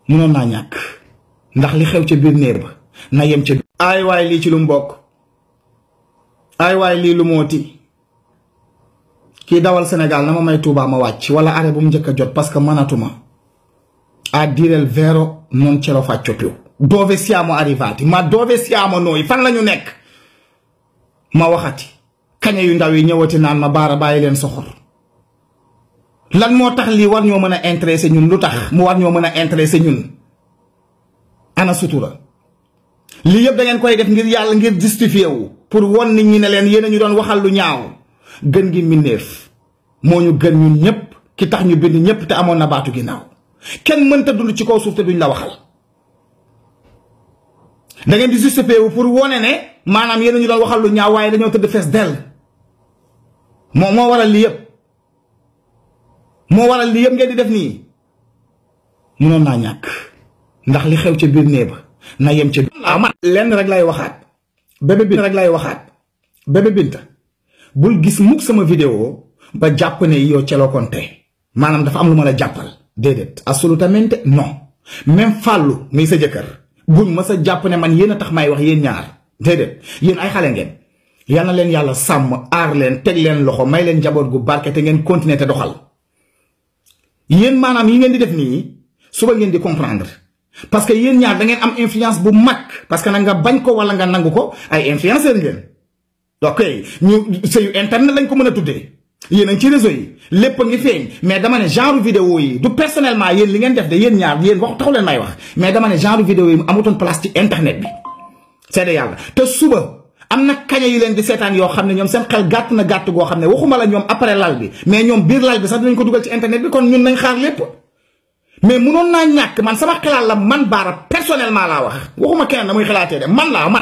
mënoon naa ñàkk ndax li xew ca biir néer ba na yem ca ay waay lii ci lu mbokk ay waay lii lu mooti kii dawal Sénégal na ma may Touba ma wàcc wala arrêt bu mu njëkk a jot parce que manatuma a dire il vero non ce lo faccio più dove siamo arrivati ma dove siamo noi fan lañu nekk ma waxati kaña yu ndaw yi ñëwati naan ma baara bàyyi leen soxor lan moo tax lii war ñoo mën a intéressé ñun lu tax mu war ñoo mën a intéressé ñun ana sutura lii yëpp da ngeen koy def ngir yàlla ngir justifié wu pour won nit ñi ne leen yéen a ñu doon waxal lu ñaaw gën gi mbindeef moo ñu gën ñun ñëpp ki tax ñu bind ñëpp te amoon na baatu ginnaaw kenn mënta dund ci kaw suuf te duñ la waxal da ngeen di justifié wu pour wone ne maanaam yéen a ñu doon waxal lu ñaaw waaye dañoo tëdd fees dell moo waral lii yëpp moo waral lii yëpp ngeen di def nii mënoon naa ñàkk ndax li xew ca biir nee ba na yem ca man lenn rek lay waxaat bébé Binta bul gis mukk sama vidéo ba jàpp ne yow Celo Konté maanaam dafa am lu ma la jàppal déedéet absolument non même Fallou muy sa jëkkër buñ ma sa jàpp ne man yéen a tax may wax yéen ñaar déedéet yéen ay xale ngeen yal na leen yàlla sàmm aar leen teg leen loxo may leen njaboot gu barke te ngeen continuer te doxal yéen maanaam yi ngeen di def nii suba ngeen di comprendre parce que yéen ñaar da ngeen am influence bu mag parce que nag nga bañ ko wala nga nangu ko ay influenceur ngeen ok ñu sëyu internet lañ ko mën a tuddee yéen a ngi ci réseau yi lépp a ngi feeñ mais dama ne genre vidéo yi du personnellement yéen li ngeen def de yéen ñaar yéen wax taxu leen may wax mais dama ne genre vidéo yi amutoon place ci internet bi seede yàlla te suba am na kaña yu leen di seetaan yoo xam ne ñoom seen xel gàtt na gàtt goo xam ne waxuma la ñoom après lal bi mais ñoom biir lal bi sax dinañ ko dugal ci internet bi kon ñun nañ xaar lépp mais munoon naa ñàkk man sama xalaat la man Bara personnellement laa wax waxuma keneen na muy xalaatee de man laa man